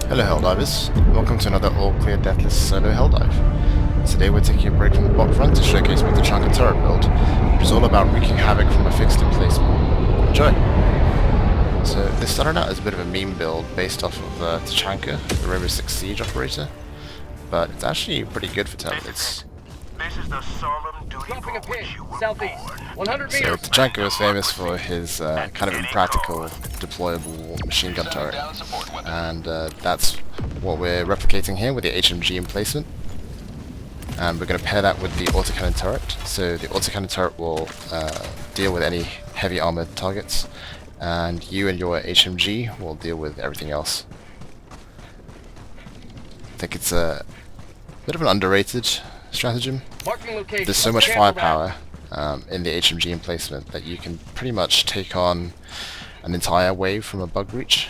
Hello Helldivers, welcome to another all-clear deathless solo Helldive. Today we're taking a break from the bot front to showcase my Tachanka turret build, which is all about wreaking havoc from a fixed emplacement. Enjoy! So this started out as a bit of a meme build based off of Tachanka, the Rainbow Six Siege operator, but it's actually pretty good for Terminids. This is the solemn duty Dropping a for which pin, you were southeast, born. 100 So meters. Tachanka was famous for his kind of impractical deployable machine gun turret, and that's what we're replicating here with the HMG Emplacement. And we're going to pair that with the Autocannon Turret. So the Autocannon Turret will deal with any heavy armored targets, and you and your HMG will deal with everything else. I think it's a bit of an underrated stratagem. Marking location. There's so much Cancel that. firepower in the HMG Emplacement that you can pretty much take on an entire wave from a bug breach,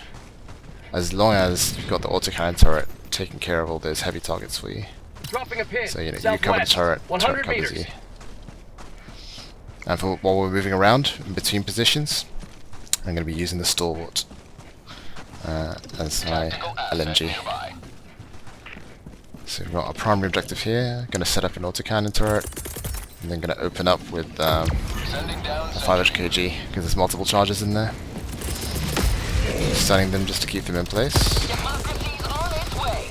as long as you've got the Autocannon Turret taking care of all those heavy targets for you. Dropping a pin. So you cover the southwest, turret 100 covers meters. you. And for while we're moving around in between positions, I'm going to be using the Stalwart as my LMG. So we've got our primary objective here. Going to set up an Autocannon turret, and then going to open up with a 500kg because there's multiple charges in there. Stunning them just to keep them in place. Democracy's on its way.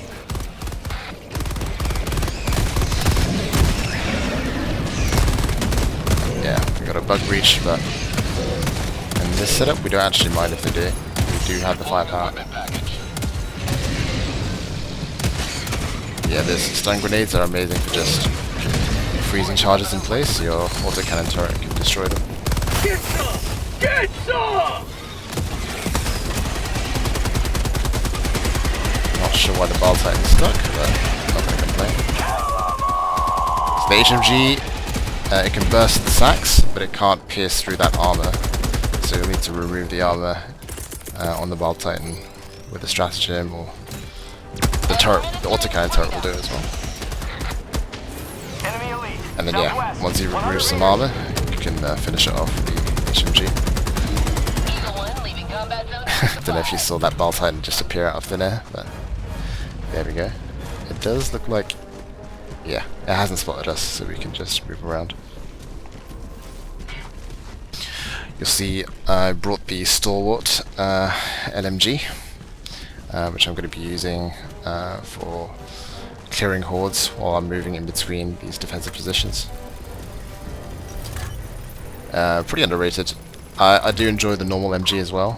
Yeah, we got a bug breach, but in this setup we don't actually mind if they do. We do have the firepower. Yeah, those stun grenades are amazing for just freezing charges in place. Your autocannon turret can destroy them. Get some! Get some! Not sure why the Bile Titan's stuck, but not gonna complain. So the HMG, it can burst the sacks, but it can't pierce through that armour. So you'll need to remove the armour on the Bile Titan with a stratagem, or the turret, the autocannon turret will do it as well. Enemy elite. And then yeah, Southwest, once you remove 100 some meters. armour, you can finish it off with the HMG. Eagle 1 leaving combat zone. Don't know if you saw that Bile Titan just appear out of thin air, but there we go. It does look like, yeah, it hasn't spotted us, so we can just move around. You'll see I brought the Stalwart LMG, which I'm going to be using for clearing hordes while I'm moving in between these defensive positions. Pretty underrated. I do enjoy the normal MG as well,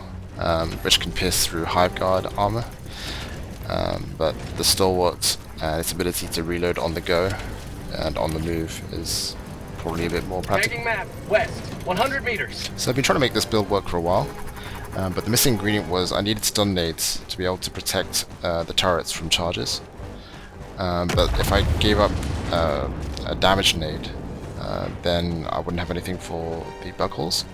which can pierce through Hive Guard armor. But the Stalwart and its ability to reload on the go and on the move is probably a bit more practical. Tagging map. West. 100 meters. So I've been trying to make this build work for a while, but the missing ingredient was I needed stun nades to be able to protect the turrets from charges. But if I gave up a damage nade, then I wouldn't have anything for the bug holes.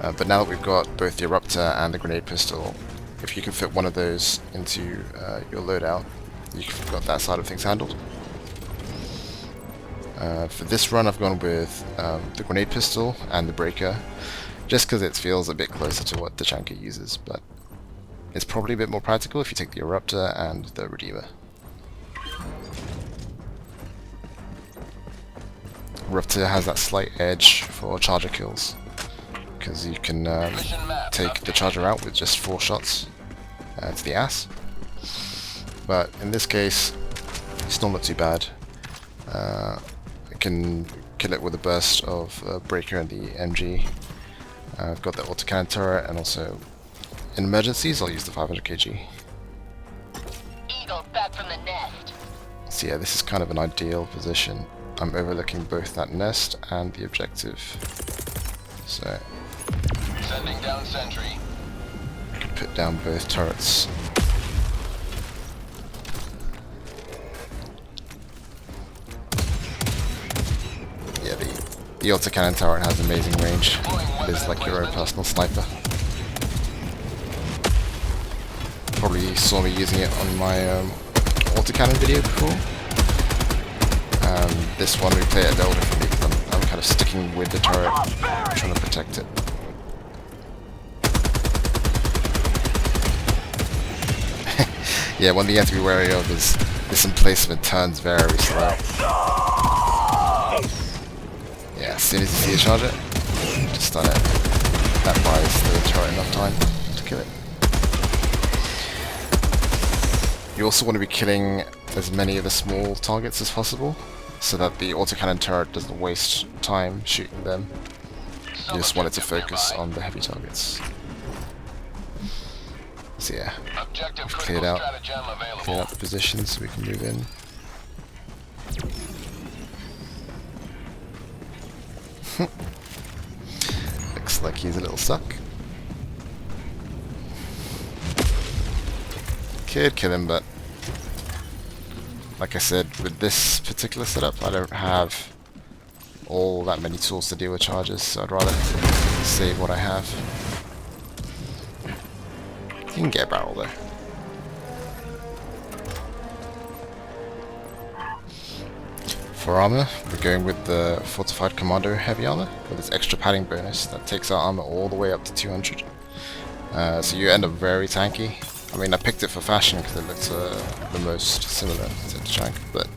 But now that we've got both the Eruptor and the grenade pistol, if you can fit one of those into your loadout, you've got that side of things handled. For this run I've gone with the grenade pistol and the breaker, just because it feels a bit closer to what Tachanka uses, but it's probably a bit more practical if you take the Eruptor and the Redeemer. Eruptor has that slight edge for charger kills, because you can take the charger out with just 4 shots to the ass. But in this case, still not too bad. I can kill it with a burst of breaker and the MG. I've got the autocannon turret, and also in emergencies I'll use the 500kg. Eagle back from the nest. So yeah, this is kind of an ideal position. I'm overlooking both that nest and the objective. So Sending down sentry. I can put down both turrets. Yeah, the autocannon turret has amazing range. It is like your own personal sniper. Probably saw me using it on my autocannon video before. This one we play it a little differently because I'm kind of sticking with the turret, trying to protect it. Yeah, one thing you have to be wary of is this emplacement turns very slow. Yeah, as soon as you see a charger, just stun it. That buys the turret enough time to kill it. You also want to be killing as many of the small targets as possible, so that the autocannon turret doesn't waste time shooting them. You just want it to focus on the heavy targets. So yeah, we've cleared out the position so we can move in. Looks like he's a little stuck. Could kill him, but like I said, with this particular setup, I don't have all that many tools to deal with charges, so I'd rather save what I have. You can get a barrel though. For armour, we're going with the Fortified Commando Heavy Armour, with its extra padding bonus that takes our armour all the way up to 200. So you end up very tanky. I mean, I picked it for fashion because it looked the most similar to Tachanka, but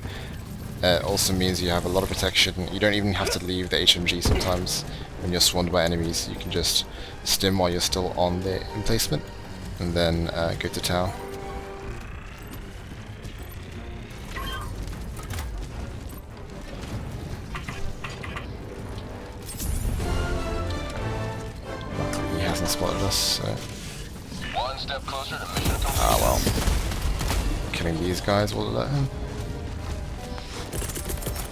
it also means you have a lot of protection. You don't even have to leave the HMG sometimes when you're swarmed by enemies. You can just stim while you're still on the emplacement, and then go to town. Luckily he hasn't spotted us, so... One step closer to mission completion. Ah well. Killing these guys will alert him.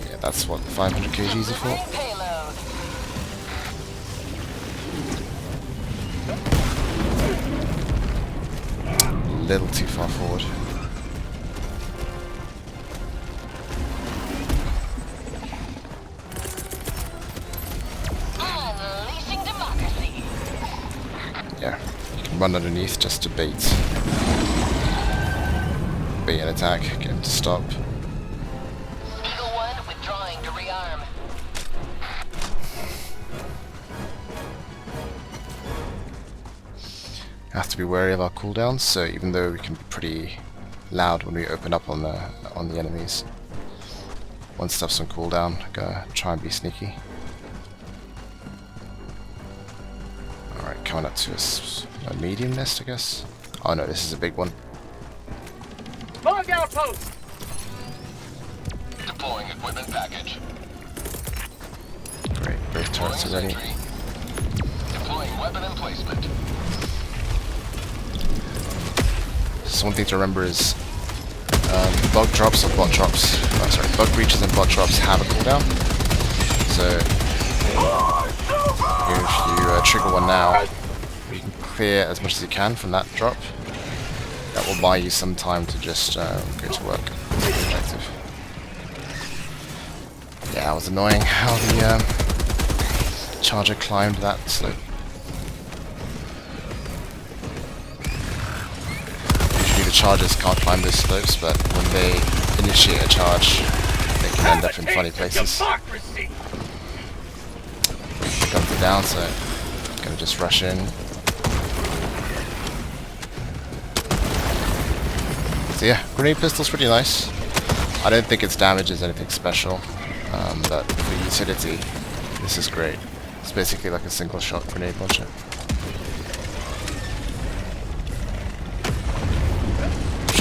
Yeah, that's what the 500 kgs are for. A little too far forward. Unleashing democracy. Yeah, you can run underneath just to bait an attack, get him to stop. Eagle 1 withdrawing to rearm. Have to be wary of our cooldowns, so even though we can be pretty loud when we open up on the enemies, once stuff's on cooldown, gotta try and be sneaky. Alright, coming up to a medium nest, I guess. Oh no, this is a big one. Log outpost! Deploying equipment package. Great, both turrets are ready. Deploying weapon emplacement. So one thing to remember is bug drops or bot drops. Oh, sorry, bug breaches and bot drops have a cooldown. So if you trigger one now, you can clear as much as you can from that drop. That will buy you some time to just go to work. Objective. Yeah, it was annoying how the charger climbed that slope. The chargers can't climb those slopes, but when they initiate a charge, they can end up in funny places. Guns are down, so I'm gonna just rush in. So yeah, grenade pistol's pretty nice. I don't think its damage is anything special, but for utility, this is great. It's basically like a single shot grenade launcher.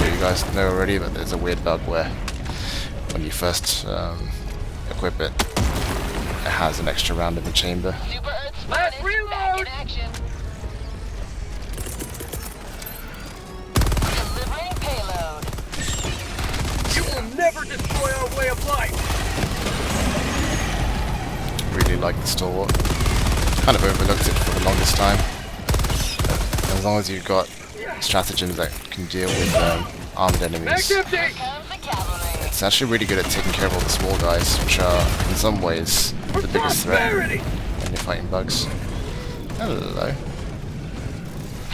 You guys know already, but there's a weird bug where when you first equip it, it has an extra round in the chamber. Super Earth Last Spotted, back in reload! action. Delivering payload. You will never destroy our way of life! Really like the stalwart. Kind of overlooked it for the longest time. But as long as you've got stratagems that can deal with armed enemies, Empty! Here comes the cavalry. it's actually really good at taking care of all the small guys, which are in some ways the biggest threat when you're fighting bugs. Hello.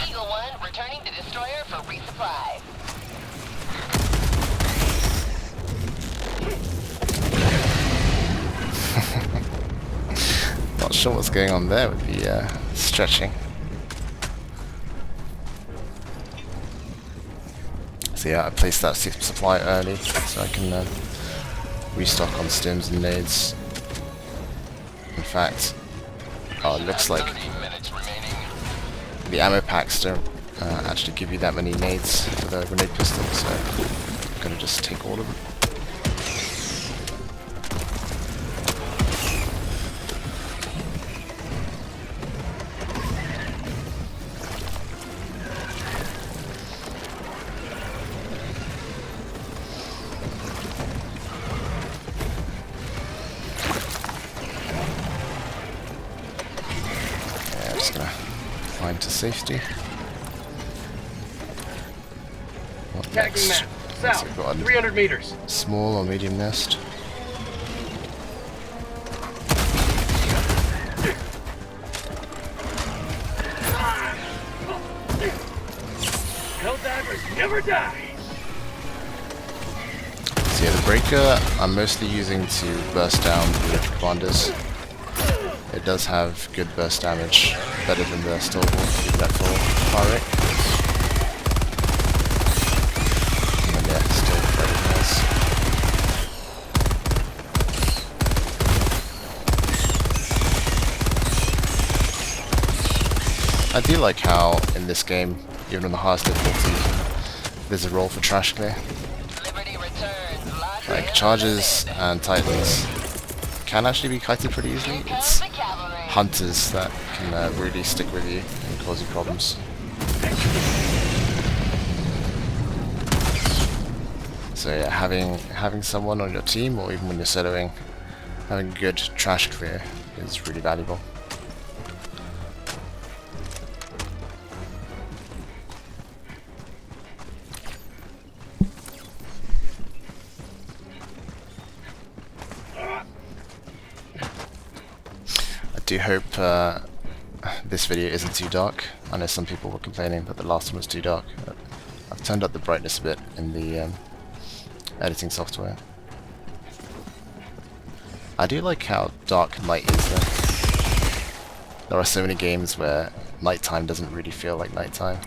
Eagle 1 returning to destroyer for resupply. Not sure what's going on there with the stretching. So yeah, I placed that supply early so I can restock on stims and nades. In fact, it looks like 30 minutes remaining. the ammo packs don't actually give you that many nades for the grenade pistol, so I'm gonna just take all of them. Just gonna climb to safety. What Tagging next? map. So South. we've got a 300 meters. small or medium nest. Helldivers never die. So yeah, the breaker I'm mostly using to burst down the electric bonders. It does have good burst damage, better than the stillable, even at full fire rate. And yeah, still very nice. I do like how in this game, even on the highest difficulty, there's a role for trash clear. Liberty returns. Like charges and titans can actually be kited pretty easily. It's The cavalry. hunters that can really stick with you and cause you problems. So yeah, having someone on your team, or even when you're soloing, having good trash clear is really valuable. I do hope this video isn't too dark. I know some people were complaining that the last one was too dark. I've turned up the brightness a bit in the editing software. I do like how dark night is though. There are so many games where nighttime doesn't really feel like nighttime.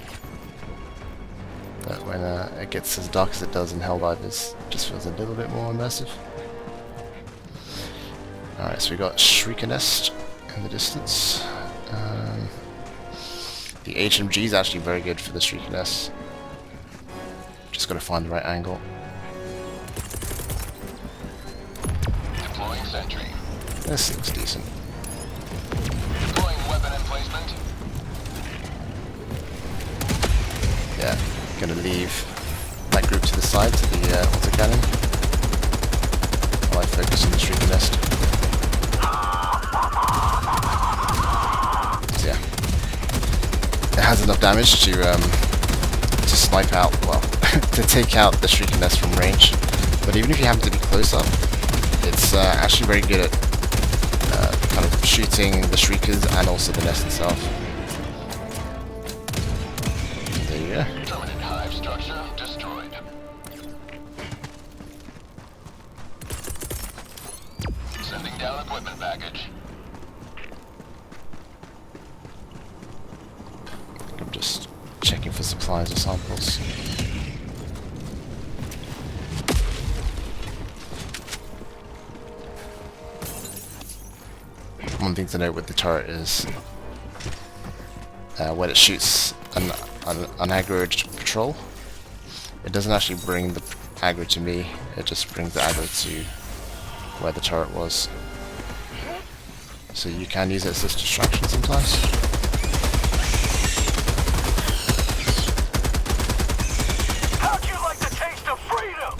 But when it gets as dark as it does in Helldivers, it just feels a little bit more immersive. Alright, so we got Shrieker Nest in the distance. The HMG is actually very good for the Shrieker Nest. Just gotta find the right angle. Deploying sentry. This looks decent. Deploying weapon emplacement. Yeah, gonna leave that group to the side to the autocannon while I focus on the Shrieker Nest. So yeah, it has enough damage to snipe out, well, to take out the Shrieker Nest from range. But even if you happen to be close up, it's actually very good at kind of shooting the Shriekers and also the nest itself. There you go. Terminid hive structure destroyed. Sending down equipment package. I'm just checking for supplies or samples. One thing to note with the turret is when it shoots an aggroed patrol, it doesn't actually bring the aggro to me, it just brings the aggro to where the turret was. So you can use it as a distraction sometimes. How'd you like the taste of freedom?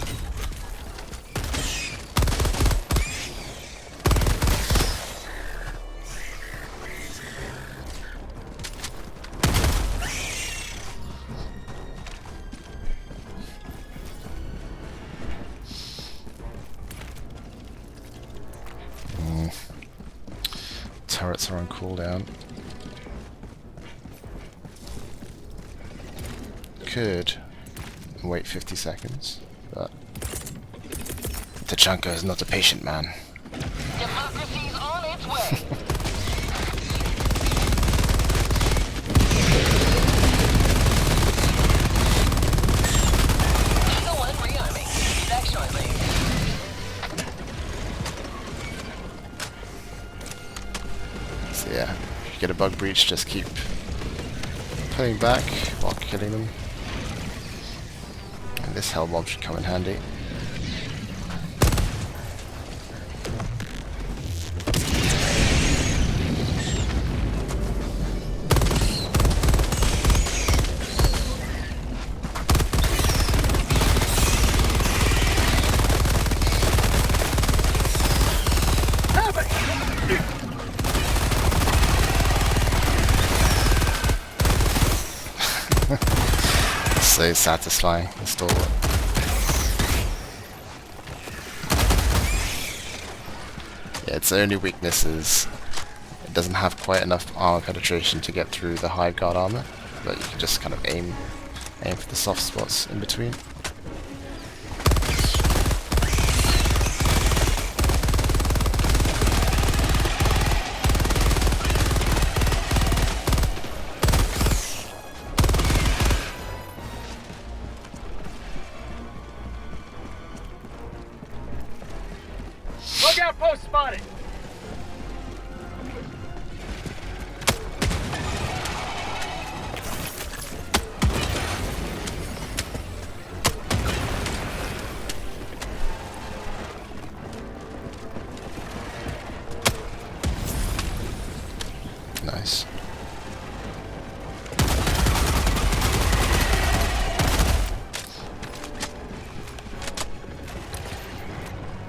Turrets are on cooldown. Could wait 50 seconds, but Tachanka is not a patient man. Democracy's on its way. bug breach, just keep pulling back while killing them. And this hell bomb should come in handy. So satisfying, install it. Yeah, its only weakness is it doesn't have quite enough armor penetration to get through the hide guard armor, but you can just kind of aim for the soft spots in between. Bug outpost spotted. Nice.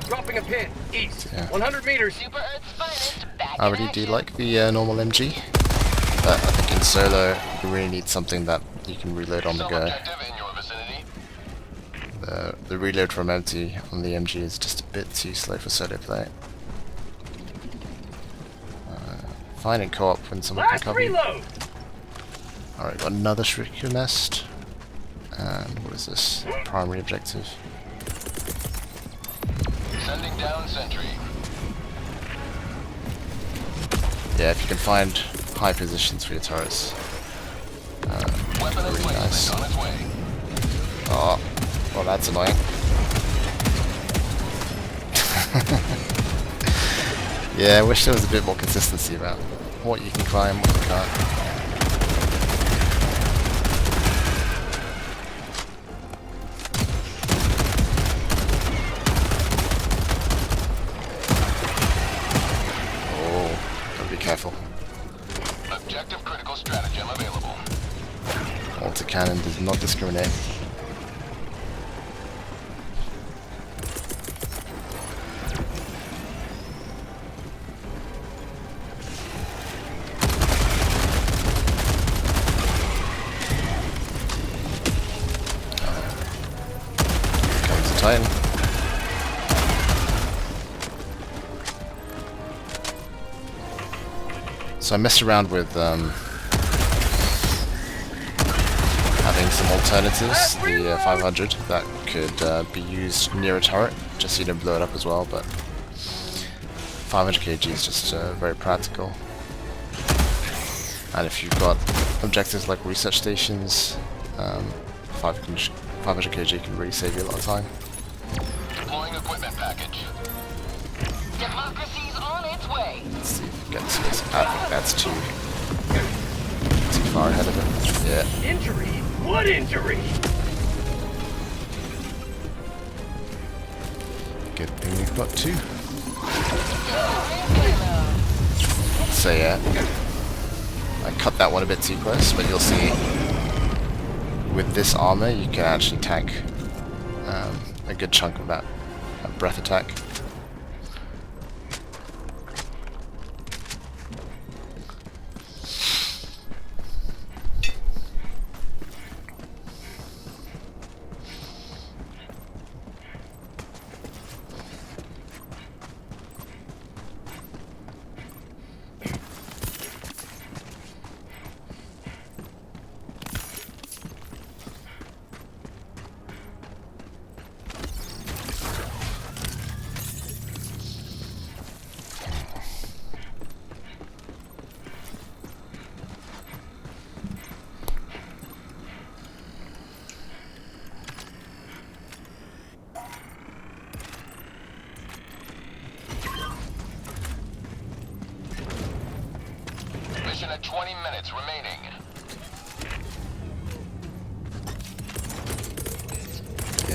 Dropping a pin. East. Yeah. 100 meters. Super Earth's finest back I in really do action. like the normal MG, but I think in solo you really need something that you can reload on the Some go. objective in your vicinity. The reload from empty on the MG is just a bit too slow for solo play. Fine in co-op when someone can Last cover you. reload. Alright, got another Shrieker Nest. And what is this? Primary objective. Sending down sentry. Yeah, if you can find high positions for your turrets. Weapon Really emplacement nice. on its way. Oh, well that's annoying. Yeah, I wish there was a bit more consistency about what you can climb, what you can't. Oh, gotta be careful. Objective critical stratagem available. Autocannon does not discriminate. Comes the Titan. So I messed around with having some alternatives, the 500 that could be used near a turret, just so you don't blow it up as well, but 500 kg is just very practical. And if you've got objectives like research stations, 500 kg can really save you a lot of time. Deploying equipment package. Democracy's on its way. Let's see if we can get this. I think that's too far ahead of it. Yeah. Injury? What injury? Good thing we've got two. So yeah, I cut that one a bit too close, but you'll see with this armor you can actually tank a good chunk of that breath attack.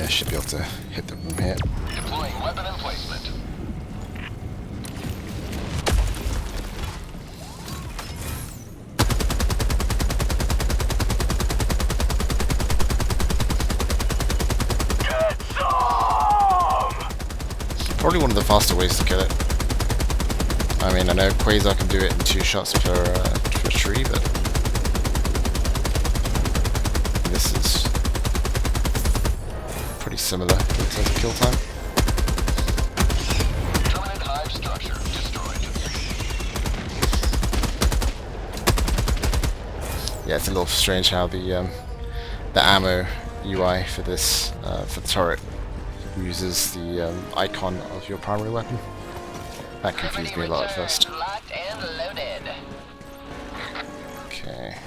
Yeah, should be able to hit them from here. Deploying weapon emplacement. Get some! Probably one of the faster ways to kill it. I mean, I know Quasar can do it in 2 shots per tree, but this is pretty similar in terms of kill time. Terminid hive structure destroyed. Yeah, it's a little strange how the ammo UI for this for the turret uses the icon of your primary weapon. That confused me a lot at first. Locked and loaded. Okay.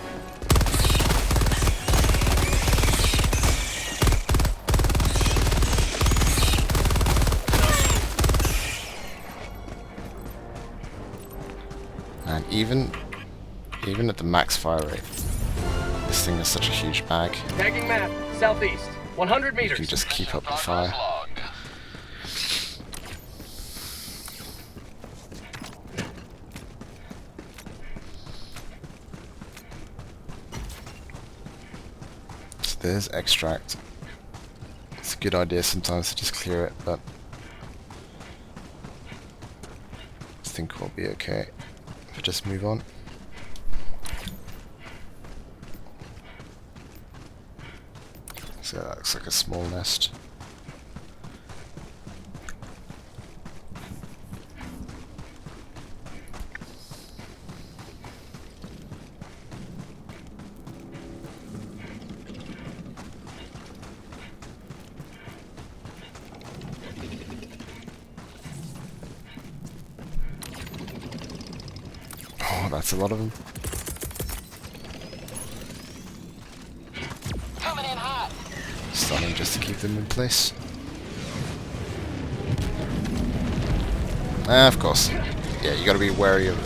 And even at the max fire rate, this thing is such a huge bag. Tagging map, southeast, 100 You meters. can just keep up the Progress fire. log. So there's extract. It's a good idea sometimes to just clear it, but I think we'll be okay if we just move on. So that looks like a small nest. Oh, that's a lot of them. Coming in hot. Stunning just to keep them in place. Of course. Yeah, you gotta be wary of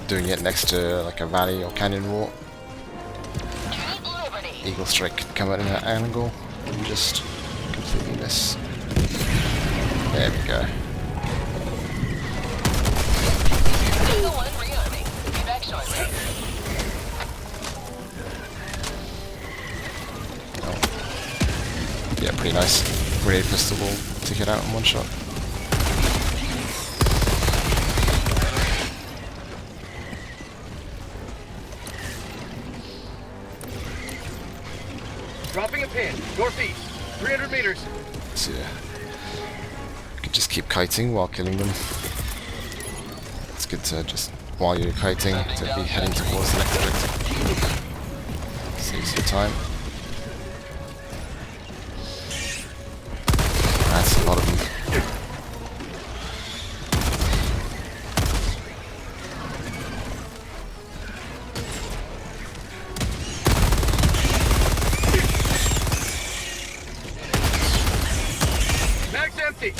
doing it next to like a valley or canyon wall. Keep liberty. Eagle strike could come at an angle and just completely miss. There we go. Eagle 1 rearming. Be back shortly. Yeah, pretty nice. Grenade pistol will take it out in 1 shot. Dropping a pin, northeast, 300 meters. So yeah, you can just keep kiting while killing them. It's good to just, while you're kiting, to be heading towards the next objective. Saves you time. That's a lot of them. Mag's empty.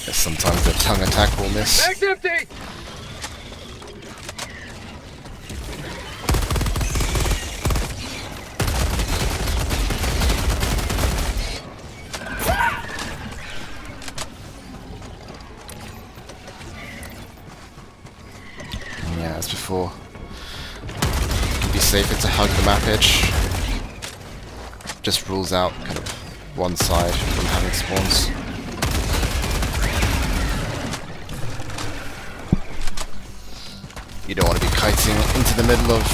Guess sometimes the tongue attack will miss. Mag's empty. Yeah, as before. It can be safer to hug the map edge. Just rules out kind of one side from having spawns. You don't want to be kiting into the middle of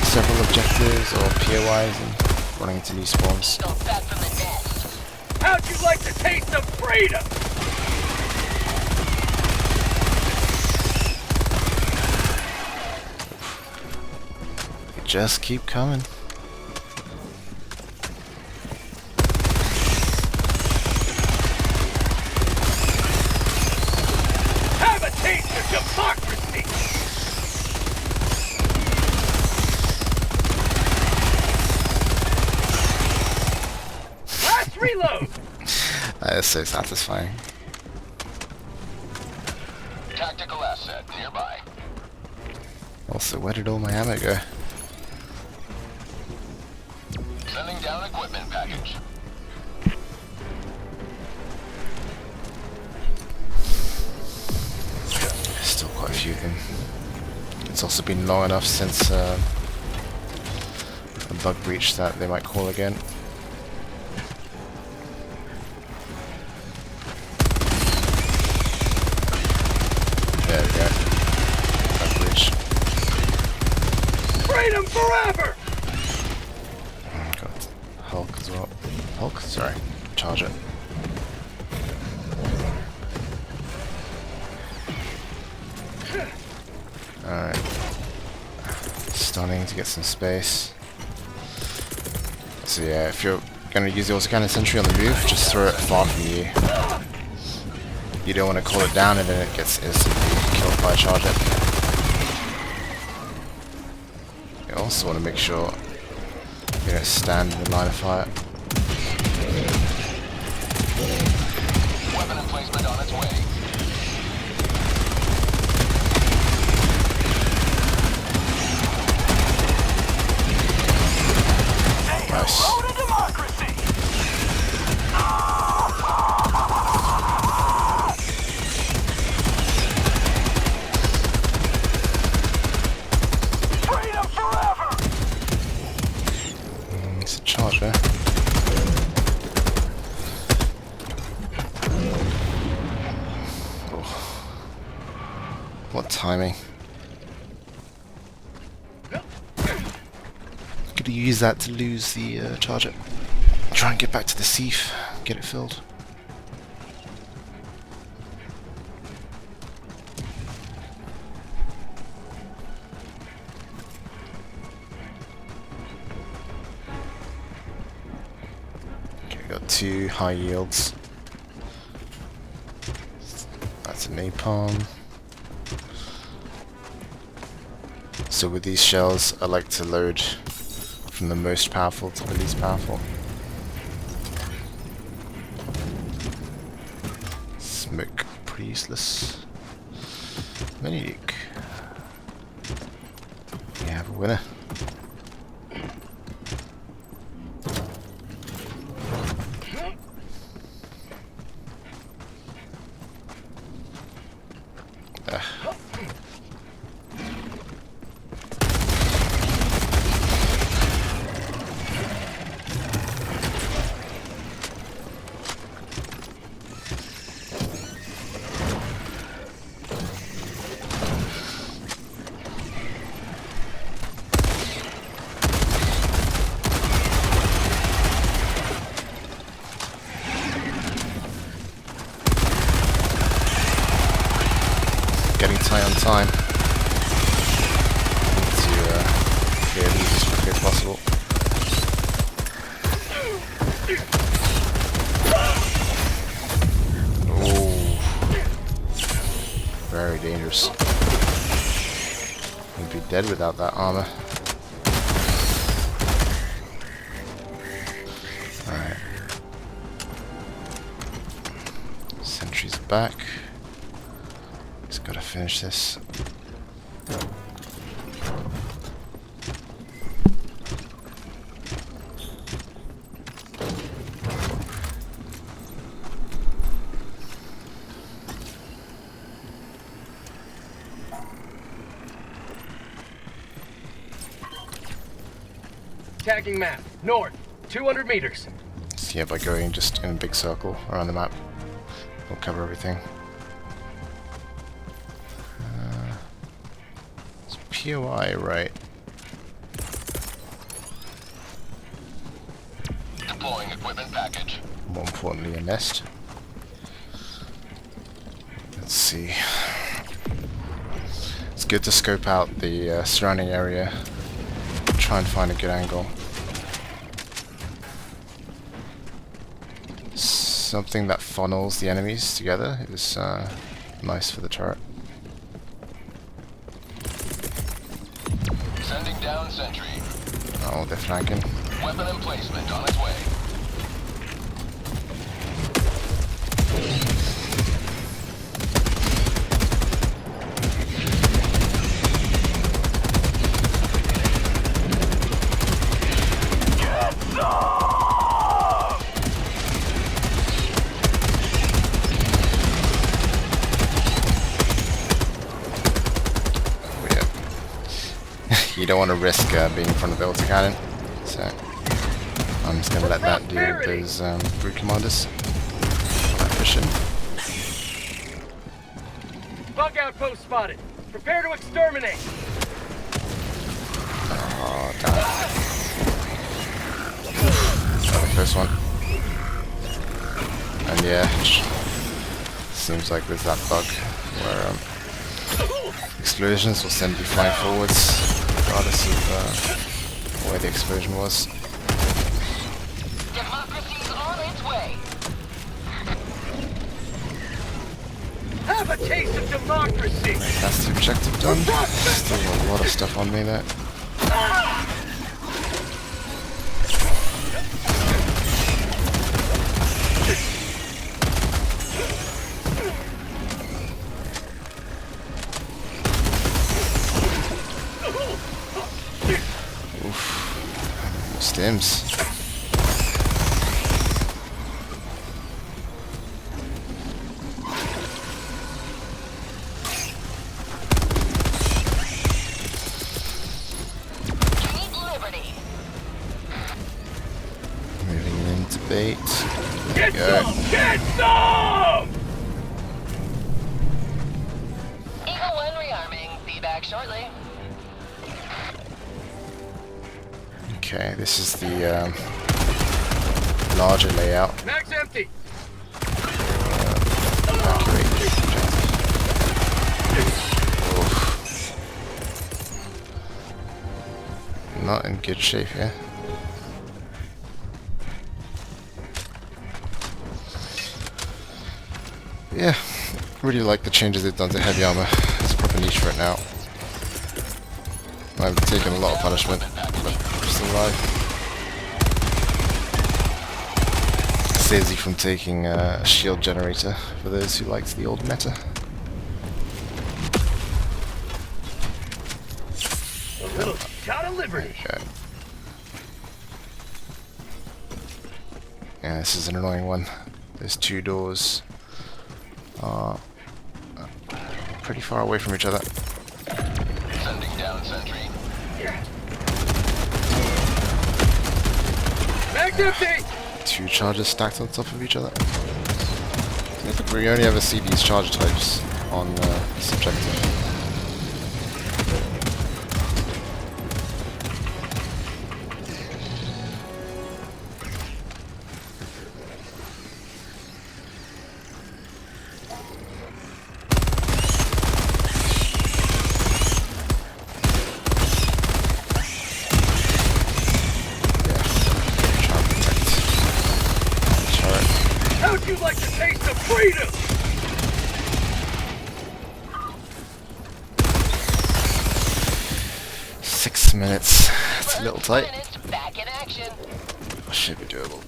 several objectives or POIs and running into new spawns. Eagles back from the nest. How'd you like the taste of freedom? Just keep coming. Have a taste of democracy. Last reload. That is so satisfying. Tactical asset nearby. Also, where did all my ammo go? Sending down equipment package. Still quite a few of them. It's also been long enough since the bug breach that they might call again. There we go. Bug breach. Freedom forever! Got Hulk as well. Hulk? Sorry. Charge it. Alright. Stunning to get some space. So yeah, if you're going to use the autocannon sentry on the move, just throw it far from you. You don't want to call it down and then it gets instantly killed by a charger. You also want to make sure you don't stand in the line of fire. Weapon emplacement on its way. Nice. Hello to democracy! Freedom forever! It's a charger. Oh. What timing. Could you use that to lose the charger? Try and get back to the SEAF, get it filled. Okay, got 2 high yields. That's a napalm. So with these shells, I like to load from the most powerful to the least powerful. Smoke, pretty useless. Mini nuke. We have a winner. Getting tight on time. Need to clear these as quickly as possible. Oh, very dangerous. We'd be dead without that armour. Alright. Sentries back. Just gotta finish this. Tagging map, north, 200 meters. So yeah, by going just in a big circle around the map, we'll cover everything. It's POI, right? Deploying equipment package. More importantly, a nest. Let's see. It's good to scope out the surrounding area. Try and find a good angle. Something that funnels the enemies together is nice for the turret. Sending down sentry. Oh, they're flanking. Weapon emplacement on its way. you don't want to risk being in front of the autocannon, so I'm just going to let that do those brute commanders. That mission. Bug outpost spotted. Prepare to exterminate. Oh, damn it. First one. And yeah, seems like there's that bug where explosions will send you flying forwards, regardless of where the explosion was. Democracy's on its way. Have a taste of democracy. That's the objective done. Still a lot of stuff on me there. Stims. Take liberty. Moving into bait. Get Go. some! Get some! Eagle 1 rearming. Be back shortly. Okay, this is the larger layout. Mag's empty. Evacuate. Oof. Not in good shape here. Yeah, really like the changes they've done to heavy armor. It's a proper niche for it now. I've taken a lot of punishment, but I'm still alive. Saves you from taking a shield generator for those who liked the old meta. A little shot of liberty. Okay. Yeah, this is an annoying one. There's two doors. Pretty far away from each other. Sending down sentry. Mag's empty. Two charges stacked on top of each other. I think we only ever see these charge types on this objective. How'd you like the taste of freedom? Six minutes. It's a little tight. Minutes back in action. Should be doable.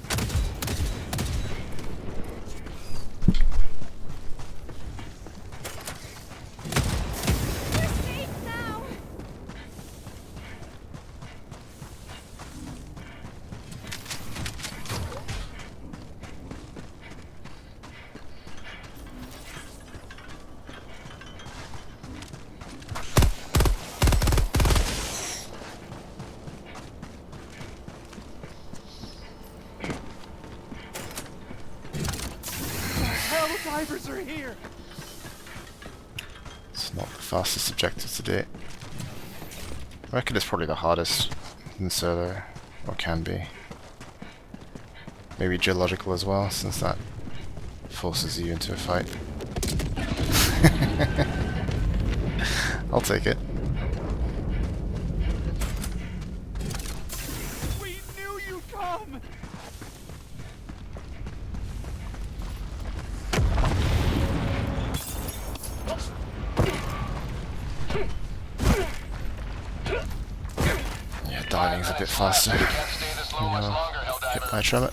Helldivers are here. It's not the fastest objective to date. I reckon it's probably the hardest in solo, or can be. Maybe geological as well, since that forces you into a fight. I'll take it. We knew you'd come. Yeah, diving's a bit faster. Can't stay this low much longer, Hit Helldiver. by a Tremor.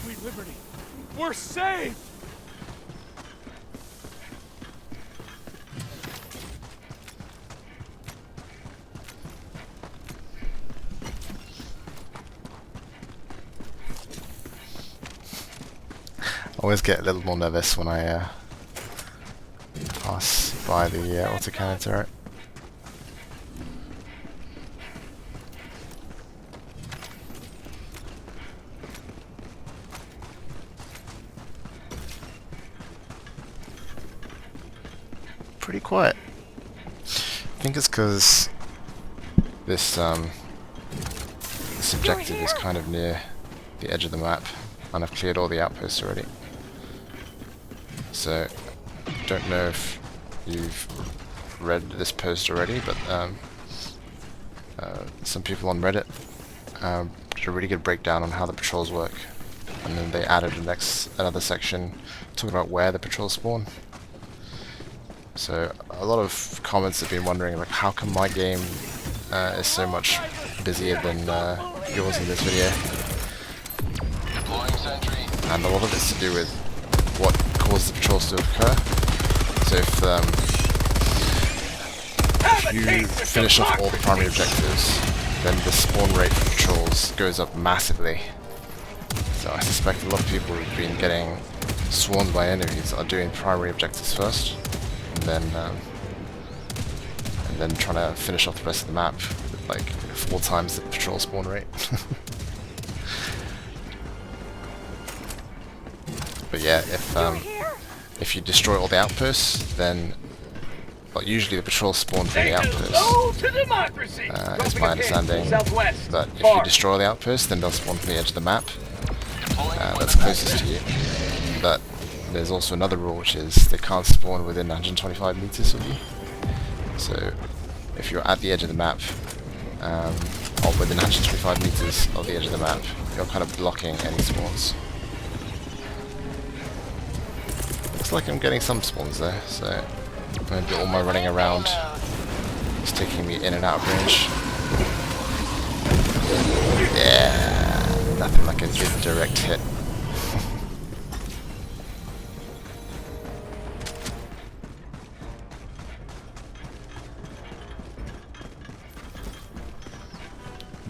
Sweet liberty. We're safe. always get a little more nervous when I pass by the Autocannon Turret. Pretty quiet. I think it's because this objective is kind of near the edge of the map, and I've cleared all the outposts already. So, don't know if you've read this post already, but some people on Reddit did a really good breakdown on how the patrols work, and then they added another section talking about where the patrols spawn. So a lot of comments have been wondering, like, how come my game is so much busier than yours in this video? Deploying sentry. And a lot of it's to do with what causes the patrols to occur. So if you finish off all the primary objectives, then the spawn rate for patrols goes up massively. So I suspect a lot of people who've been getting swarmed by enemies are doing primary objectives first, and then trying to finish off the rest of the map with like 4 times the patrol spawn rate. But yeah, if you destroy all the outposts, then usually the patrols spawn from the outposts. Is my understanding. But if you destroy all the outposts, then they'll spawn from the edge of the map. That's closest to you. But there's also another rule, which is they can't spawn within 125 meters of you. So if you're at the edge of the map, or within 125 meters of the edge of the map, you're kind of blocking any spawns. Looks like I'm getting some spawns there, so maybe all my running around is taking me in and out of range. Yeah, nothing like a good direct hit.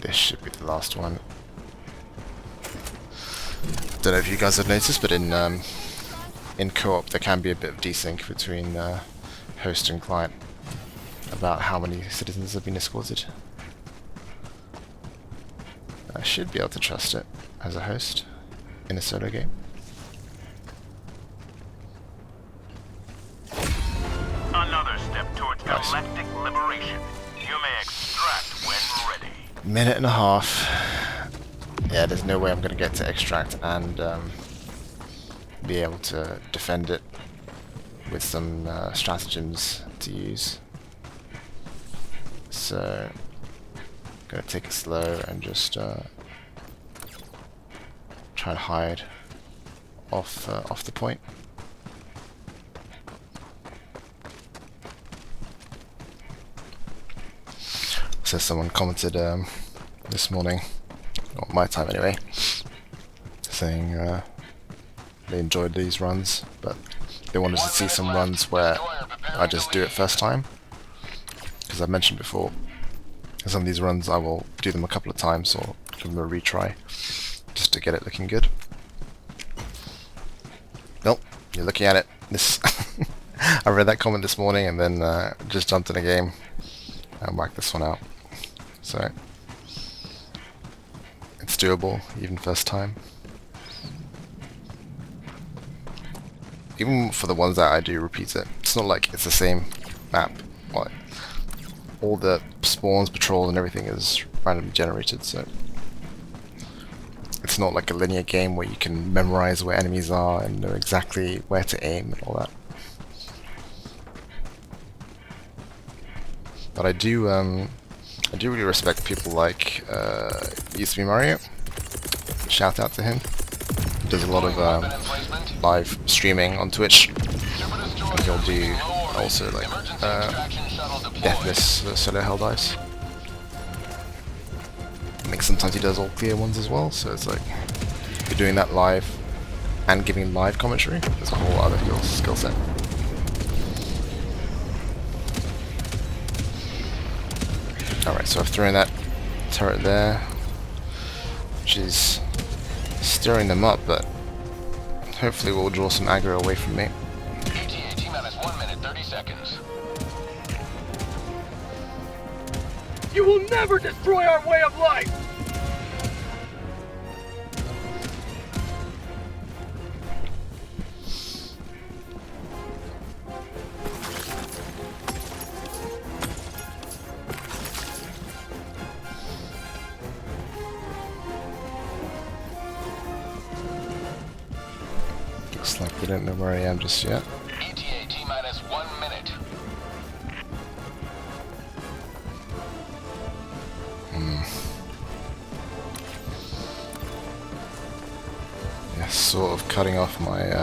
This should be the last one. Don't know if you guys have noticed, but in co-op there can be a bit of desync between host and client about how many citizens have been escorted. I should be able to trust it as a host in a solo game. Another step towards galactic liberation. You may extract when ready. Minute and a half. Yeah, there's no way I'm going to get to extract and be able to defend it with some stratagems to use. So, gonna take it slow and just try and hide off the point. So someone commented this morning, or my time anyway, saying they enjoyed these runs, but they wanted to see some runs where I just do it first time. Because I mentioned before, some of these runs I will do them a couple of times or give them a retry, just to get it looking good. Nope, you're looking at it. This I read that comment this morning and then just jumped in a game and whacked this one out. So it's doable, even first time. Even for the ones that I do repeat it, it's not like it's the same map. Like, all the spawns, patrols, and everything is randomly generated, so it's not like a linear game where you can memorize where enemies are and know exactly where to aim and all that. But I do really respect people like Used to Be Mario. Shout out to him. He does a lot of live streaming on Twitch. And he'll do also like deathless solo Helldives. I think sometimes he does all clear ones as well, so it's like if you're doing that live and giving live commentary, there's a whole other skill set. Alright, so I've thrown that turret there, which is stirring them up, but hopefully will draw some aggro away from me. ETA T-minus 1 minute 30 seconds. You will never destroy our way of life! Looks like they don't know where I am just yet. ETA T-minus 1 minute. Yeah, sort of cutting off my,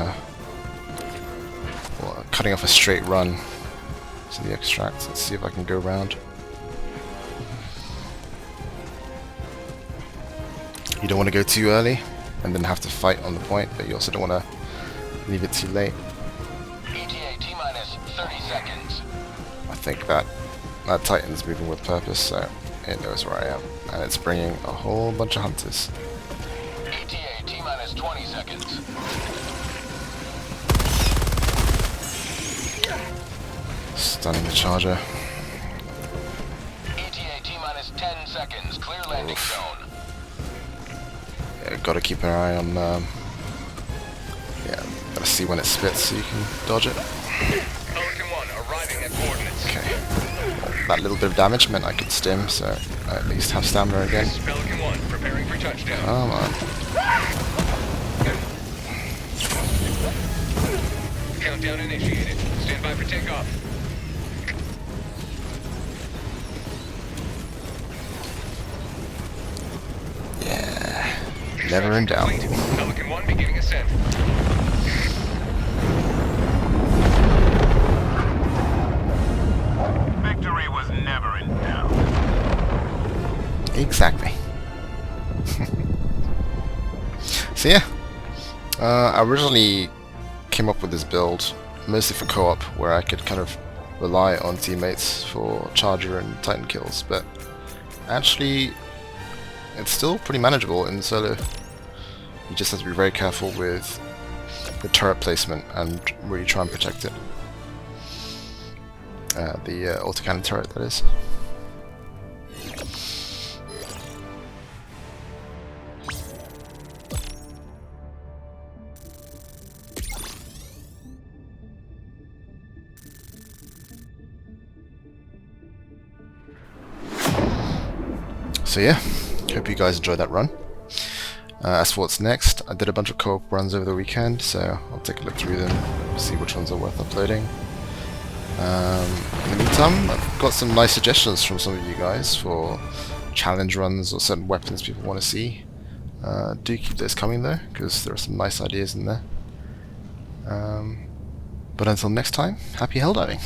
well, cutting off a straight run to the extract. Let's see if I can go around. You don't want to go too early and then have to fight on the point, but you also don't want to leave it too late. ETA T-minus 30 seconds. I think that Titan's moving with purpose, so it knows where I am, and it's bringing a whole bunch of hunters. ETA T-minus 20 seconds. Stunning the charger. ETA T-minus 10 seconds. Clear landing zone. Yeah, gotta keep an eye on, yeah, gotta see when it spits so you can dodge it. Pelican 1 arriving at coordinates. Okay. Well, that little bit of damage meant I could stim, so I at least have stamina again. This is Pelican 1 preparing for touchdown. Come on. Countdown initiated. Stand by for takeoff. Yeah. Never in doubt. Complete. Pelican 1 beginning ascent. Victory was never in doubt. Exactly. So yeah, I originally came up with this build mostly for co-op, where I could kind of rely on teammates for charger and titan kills, but actually it's still pretty manageable in solo. You just have to be very careful with the turret placement and really try and protect it. The Autocannon Turret, that is. So yeah, hope you guys enjoyed that run. As for what's next, I did a bunch of co-op runs over the weekend, so I'll take a look through them, see which ones are worth uploading. In the meantime, I've got some nice suggestions from some of you guys for challenge runs or certain weapons people want to see. Do keep those coming though, because there are some nice ideas in there. But until next time, happy helldiving!